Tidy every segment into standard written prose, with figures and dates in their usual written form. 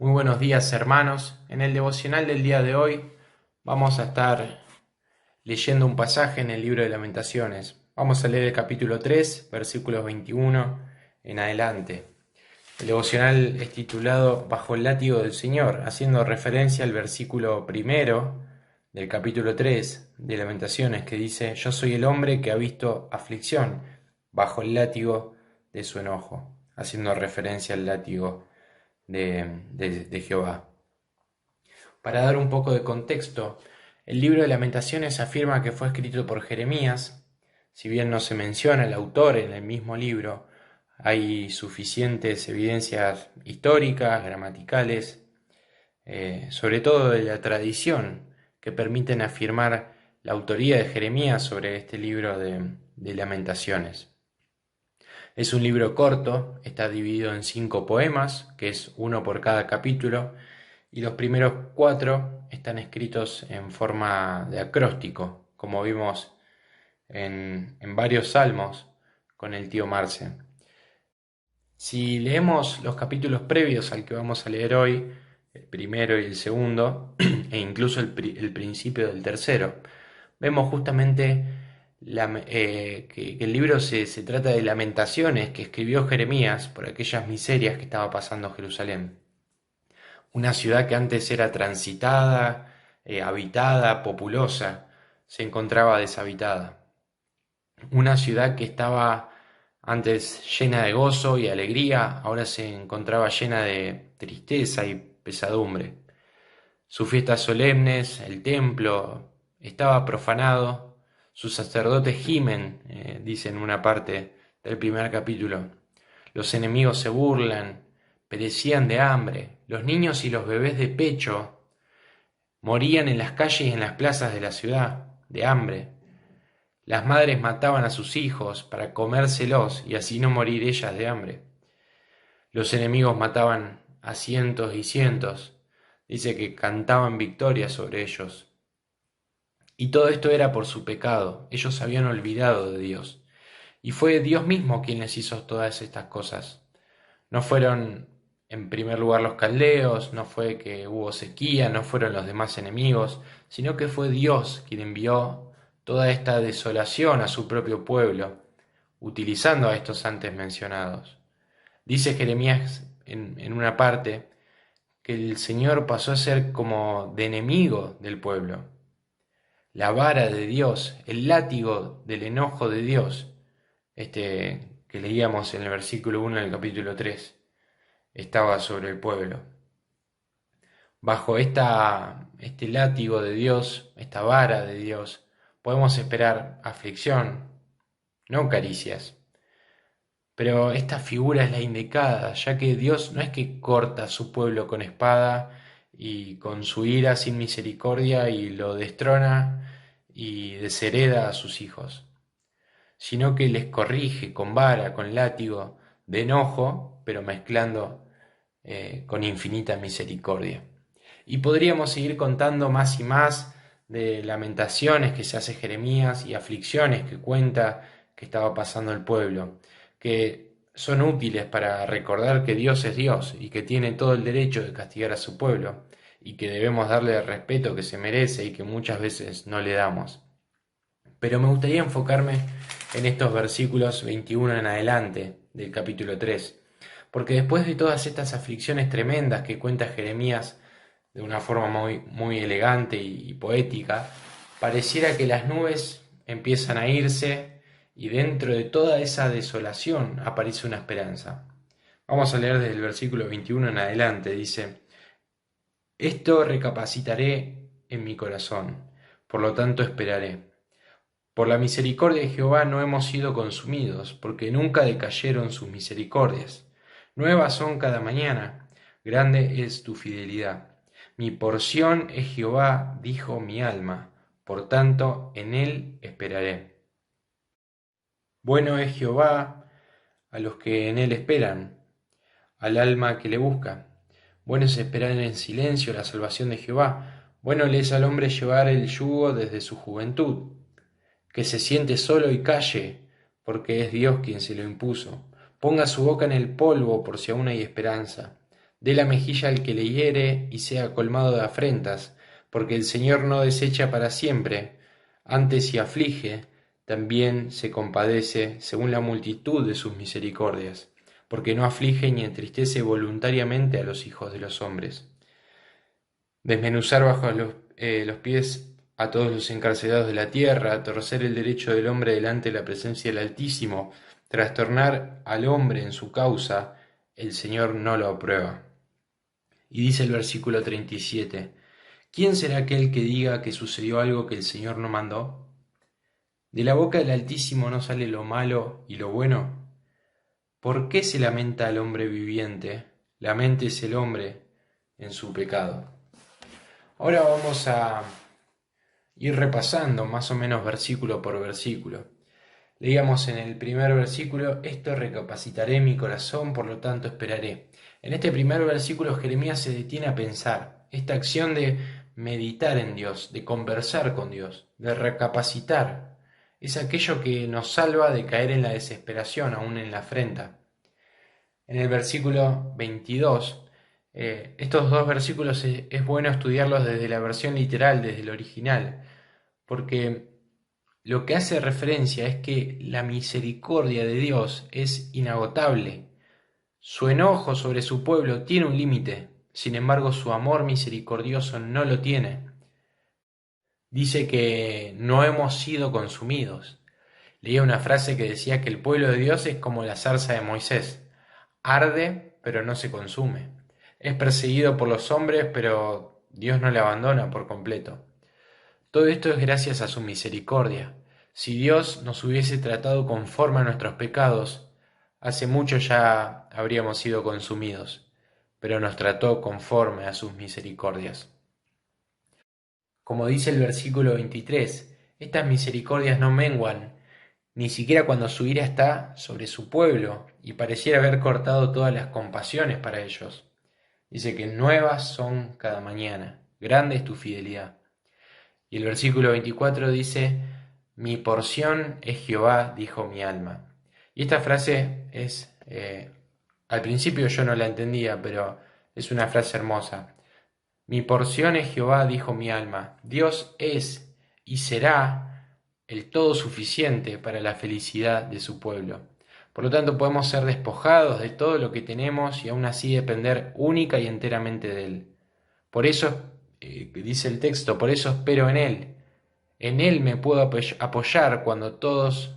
Muy buenos días, hermanos. En el devocional del día de hoy vamos a estar leyendo un pasaje en el libro de Lamentaciones. Vamos a leer el capítulo 3, versículos 21 en adelante. El devocional es titulado Bajo el látigo del Señor, haciendo referencia al versículo primero del capítulo 3 de Lamentaciones, que dice: Yo soy el hombre que ha visto aflicción bajo el látigo de su enojo, haciendo referencia al látigo de Jehová. Para dar un poco de contexto, el libro de Lamentaciones afirma que fue escrito por Jeremías. Si bien no se menciona el autor en el mismo libro, hay suficientes evidencias históricas, gramaticales, sobre todo de la tradición, que permiten afirmar la autoría de Jeremías sobre este libro de Lamentaciones. Es un libro corto, está dividido en 5 poemas, que es uno por cada capítulo, y los primeros 4 están escritos en forma de acróstico, como vimos en varios salmos con el tío Marce. Si leemos los capítulos previos al que vamos a leer hoy, el primero y el segundo, e incluso el principio del tercero, vemos justamente que el libro se trata de lamentaciones que escribió Jeremías por aquellas miserias que estaba pasando Jerusalén. Una ciudad que antes era transitada, habitada, populosa, se encontraba deshabitada. Una ciudad que estaba antes llena de gozo y alegría, ahora se encontraba llena de tristeza y pesadumbre. Sus fiestas solemnes, el templo, estaba profanado. Sus sacerdotes gimen, dice en una parte del primer capítulo. Los enemigos se burlan, perecían de hambre. Los niños y los bebés de pecho morían en las calles y en las plazas de la ciudad, de hambre. Las madres mataban a sus hijos para comérselos y así no morir ellas de hambre. Los enemigos mataban a cientos y cientos. Dice que cantaban victoria sobre ellos. Y todo esto era por su pecado. Ellos habían olvidado de Dios. Y fue Dios mismo quien les hizo todas estas cosas. No fueron en primer lugar los caldeos, no fue que hubo sequía, no fueron los demás enemigos, sino que fue Dios quien envió toda esta desolación a su propio pueblo, utilizando a estos antes mencionados. Dice Jeremías en una parte que el Señor pasó a ser como de enemigo del pueblo. La vara de Dios, el látigo del enojo de Dios, que leíamos en el versículo 1 del capítulo 3, estaba sobre el pueblo. Bajo este látigo de Dios, esta vara de Dios, podemos esperar aflicción, no caricias. Pero esta figura es la indicada, ya que Dios no es que corta a su pueblo con espada y con su ira sin misericordia y lo destrona y deshereda a sus hijos, sino que les corrige con vara, con látigo, de enojo, pero mezclando con infinita misericordia. Y podríamos seguir contando más y más de lamentaciones que se hace Jeremías y aflicciones que cuenta que estaba pasando el pueblo, que son útiles para recordar que Dios es Dios y que tiene todo el derecho de castigar a su pueblo y que debemos darle el respeto que se merece y que muchas veces no le damos. Pero me gustaría enfocarme en estos versículos 21 en adelante del capítulo 3, porque después de todas estas aflicciones tremendas que cuenta Jeremías de una forma muy elegante y poética, pareciera que las nubes empiezan a irse y dentro de toda esa desolación aparece una esperanza. Vamos a leer desde el versículo 21 en adelante, dice: Esto recapacitaré en mi corazón, por lo tanto esperaré. Por la misericordia de Jehová no hemos sido consumidos, porque nunca decayeron sus misericordias. Nuevas son cada mañana, grande es tu fidelidad. Mi porción es Jehová, dijo mi alma, por tanto en él esperaré. Bueno es Jehová a los que en él esperan, al alma que le busca. Bueno es esperar en silencio la salvación de Jehová. Bueno le es al hombre llevar el yugo desde su juventud. Que se siente solo y calle, porque es Dios quien se lo impuso. Ponga su boca en el polvo por si aún hay esperanza. Dé la mejilla al que le hiere y sea colmado de afrentas, porque el Señor no desecha para siempre, antes si aflige, también se compadece según la multitud de sus misericordias, porque no aflige ni entristece voluntariamente a los hijos de los hombres. Desmenuzar bajo los pies a todos los encarcelados de la tierra, torcer el derecho del hombre delante de la presencia del Altísimo, trastornar al hombre en su causa, el Señor no lo aprueba. Y dice el versículo 37, ¿quién será aquel que diga que sucedió algo que el Señor no mandó? ¿De la boca del Altísimo no sale lo malo y lo bueno? ¿Por qué se lamenta el hombre viviente? Laméntese el hombre en su pecado. Ahora vamos a ir repasando más o menos versículo por versículo. Leíamos en el primer versículo, esto recapacitaré mi corazón, por lo tanto esperaré. En este primer versículo Jeremías se detiene a pensar, esta acción de meditar en Dios, de conversar con Dios, de recapacitar, es aquello que nos salva de caer en la desesperación, aún en la afrenta. En el versículo 22, estos dos versículos es bueno estudiarlos desde la versión literal, desde el original, porque lo que hace referencia es que la misericordia de Dios es inagotable. Su enojo sobre su pueblo tiene un límite, sin embargo su amor misericordioso no lo tiene. Dice que no hemos sido consumidos. Leía una frase que decía que el pueblo de Dios es como la zarza de Moisés. Arde, pero no se consume. Es perseguido por los hombres, pero Dios no le abandona por completo. Todo esto es gracias a su misericordia. Si Dios nos hubiese tratado conforme a nuestros pecados, hace mucho ya habríamos sido consumidos, pero nos trató conforme a sus misericordias. Como dice el versículo 23, estas misericordias no menguan, ni siquiera cuando su ira está sobre su pueblo y pareciera haber cortado todas las compasiones para ellos. Dice que nuevas son cada mañana, grande es tu fidelidad. Y el versículo 24 dice, mi porción es Jehová, dijo mi alma. Y esta frase es, al principio yo no la entendía, pero es una frase hermosa. Mi porción es Jehová, dijo mi alma. Dios es y será el todo suficiente para la felicidad de su pueblo. Por lo tanto, podemos ser despojados de todo lo que tenemos y aún así depender única y enteramente de Él. Por eso, dice el texto, por eso espero en Él. En Él me puedo apoyar cuando todos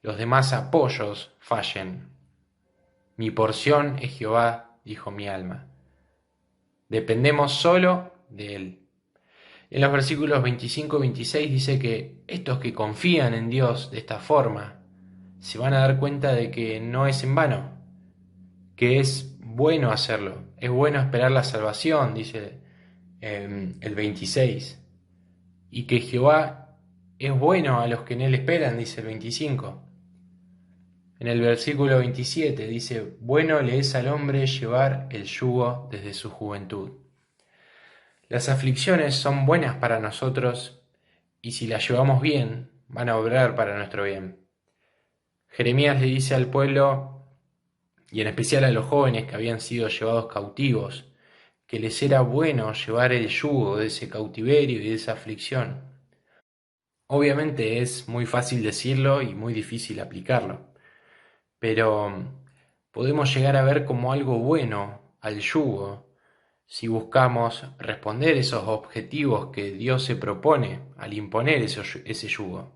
los demás apoyos fallen. Mi porción es Jehová, dijo mi alma. Dependemos solo de Él. En los versículos 25 y 26 dice que estos que confían en Dios de esta forma se van a dar cuenta de que no es en vano, que es bueno hacerlo, es bueno esperar la salvación, dice el 26, y que Jehová es bueno a los que en Él esperan, dice el 25. En el versículo 27 dice, bueno le es al hombre llevar el yugo desde su juventud. Las aflicciones son buenas para nosotros y si las llevamos bien, van a obrar para nuestro bien. Jeremías le dice al pueblo, y en especial a los jóvenes que habían sido llevados cautivos, que les era bueno llevar el yugo de ese cautiverio y de esa aflicción. Obviamente es muy fácil decirlo y muy difícil aplicarlo, pero podemos llegar a ver como algo bueno al yugo si buscamos responder esos objetivos que Dios se propone al imponer ese yugo.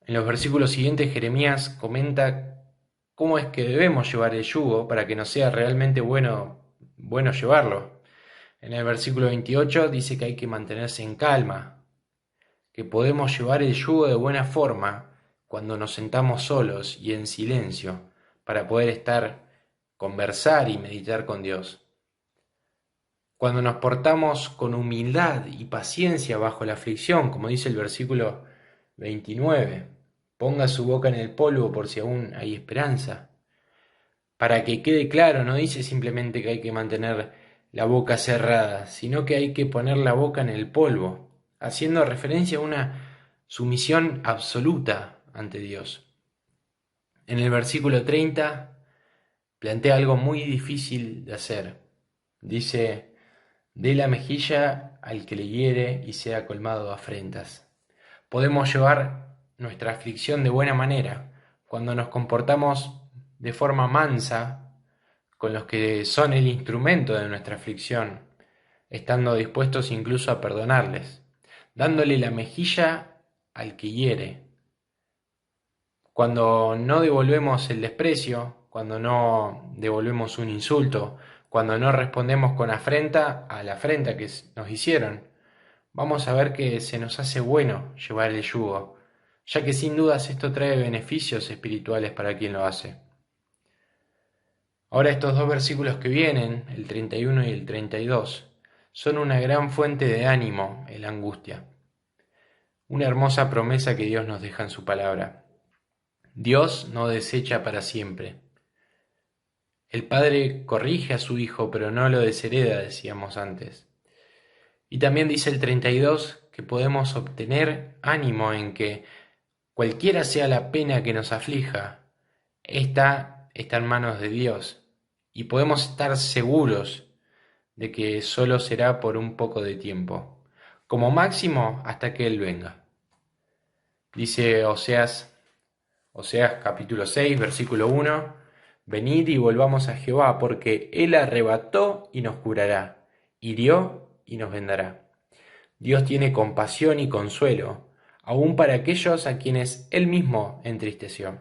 En los versículos siguientes Jeremías comenta cómo es que debemos llevar el yugo para que nos sea realmente bueno llevarlo. En el versículo 28 dice que hay que mantenerse en calma, que podemos llevar el yugo de buena forma cuando nos sentamos solos y en silencio para poder conversar y meditar con Dios. Cuando nos portamos con humildad y paciencia bajo la aflicción, como dice el versículo 29, ponga su boca en el polvo por si aún hay esperanza. Para que quede claro, no dice simplemente que hay que mantener la boca cerrada, sino que hay que poner la boca en el polvo, haciendo referencia a una sumisión absoluta ante Dios. En el versículo 30 plantea algo muy difícil de hacer. Dice: dé la mejilla al que le hiere y sea colmado de afrentas. Podemos llevar nuestra aflicción de buena manera cuando nos comportamos de forma mansa con los que son el instrumento de nuestra aflicción, estando dispuestos incluso a perdonarles, dándole la mejilla al que hiere. Cuando no devolvemos el desprecio, cuando no devolvemos un insulto, cuando no respondemos con afrenta a la afrenta que nos hicieron, vamos a ver que se nos hace bueno llevar el yugo, ya que sin dudas esto trae beneficios espirituales para quien lo hace. Ahora estos dos versículos que vienen, el 31 y el 32, son una gran fuente de ánimo en la angustia. Una hermosa promesa que Dios nos deja en su palabra. Dios no desecha para siempre. El Padre corrige a su Hijo, pero no lo deshereda, decíamos antes. Y también dice el 32 que podemos obtener ánimo en que cualquiera sea la pena que nos aflija, esta está en manos de Dios, y podemos estar seguros de que solo será por un poco de tiempo, como máximo hasta que Él venga. Dice Oseas capítulo 6, versículo 1, venid y volvamos a Jehová, porque Él arrebató y nos curará, hirió y nos vendará. Dios tiene compasión y consuelo, aun para aquellos a quienes Él mismo entristeció.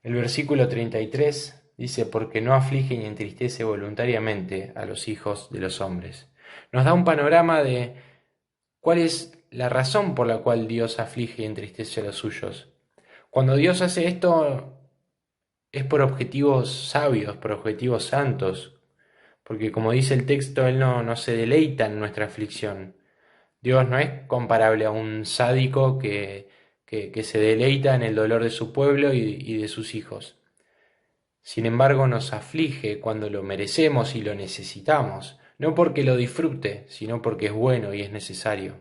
El versículo 33 dice: porque no aflige ni entristece voluntariamente a los hijos de los hombres. Nos da un panorama de cuál es la razón por la cual Dios aflige y entristece a los suyos. Cuando Dios hace esto es por objetivos sabios, por objetivos santos, porque como dice el texto, Él no se deleita en nuestra aflicción. Dios no es comparable a un sádico que se deleita en el dolor de su pueblo y de sus hijos. Sin embargo, nos aflige cuando lo merecemos y lo necesitamos, no porque lo disfrute, sino porque es bueno y es necesario.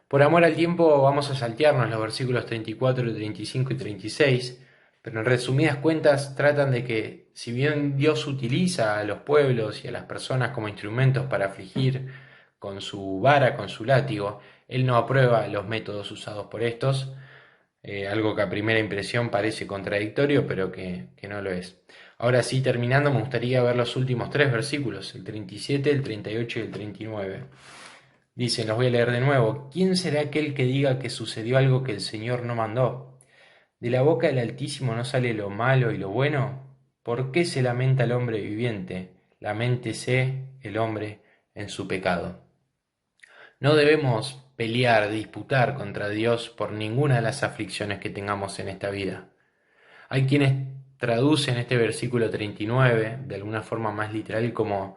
Por amor al tiempo vamos a saltearnos los versículos 34, 35 y 36, pero en resumidas cuentas tratan de que, si bien Dios utiliza a los pueblos y a las personas como instrumentos para afligir con su vara, con su látigo, Él no aprueba los métodos usados por estos, algo que a primera impresión parece contradictorio, pero que no lo es. Ahora sí, terminando, me gustaría ver los últimos tres versículos, el 37, el 38 y el 39. Dice, los voy a leer de nuevo: ¿quién será aquel que diga que sucedió algo que el Señor no mandó? ¿De la boca del Altísimo no sale lo malo y lo bueno? ¿Por qué se lamenta el hombre viviente? Laméntese el hombre en su pecado. No debemos pelear, disputar contra Dios por ninguna de las aflicciones que tengamos en esta vida. Hay quienes traducen este versículo 39 de alguna forma más literal como: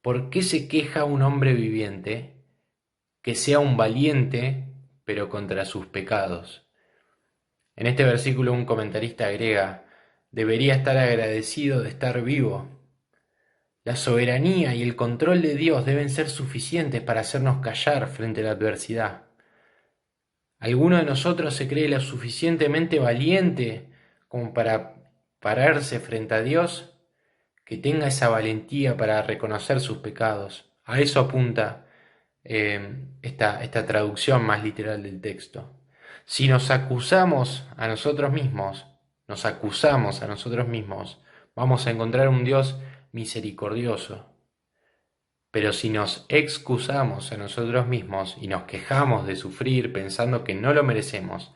¿por qué se queja un hombre viviente? Que sea un valiente, pero contra sus pecados. En este versículo un comentarista agrega: debería estar agradecido de estar vivo. La soberanía y el control de Dios deben ser suficientes para hacernos callar frente a la adversidad. ¿Alguno de nosotros se cree lo suficientemente valiente como para pararse frente a Dios? Que tenga esa valentía para reconocer sus pecados. A eso apunta esta traducción más literal del texto. Si nos acusamos a nosotros mismos, vamos a encontrar un Dios misericordioso. Pero si nos excusamos a nosotros mismos y nos quejamos de sufrir pensando que no lo merecemos,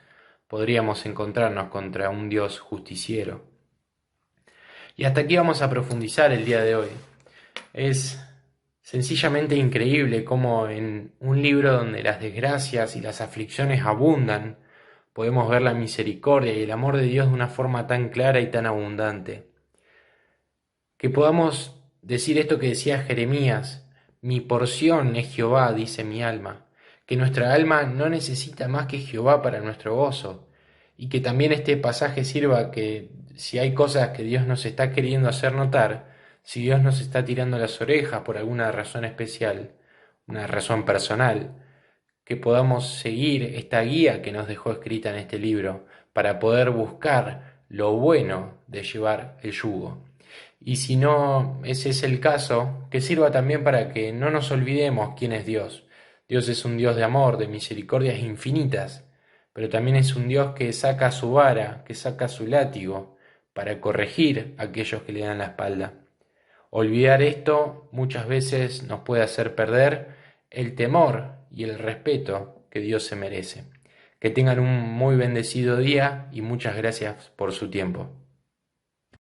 podríamos encontrarnos contra un Dios justiciero. Y hasta aquí vamos a profundizar el día de hoy. Es sencillamente increíble cómo en un libro donde las desgracias y las aflicciones abundan, podemos ver la misericordia y el amor de Dios de una forma tan clara y tan abundante. Que podamos decir esto que decía Jeremías: mi porción es Jehová, dice mi alma. Que nuestra alma no necesita más que Jehová para nuestro gozo. Y que también este pasaje sirva que si hay cosas que Dios nos está queriendo hacer notar, si Dios nos está tirando las orejas por alguna razón especial, una razón personal, que podamos seguir esta guía que nos dejó escrita en este libro para poder buscar lo bueno de llevar el yugo. Y si no ese es el caso, que sirva también para que no nos olvidemos quién es Dios. Dios es un Dios de amor, de misericordias infinitas, pero también es un Dios que saca su vara, que saca su látigo para corregir a aquellos que le dan la espalda. Olvidar esto muchas veces nos puede hacer perder el temor y el respeto que Dios se merece. Que tengan un muy bendecido día y muchas gracias por su tiempo.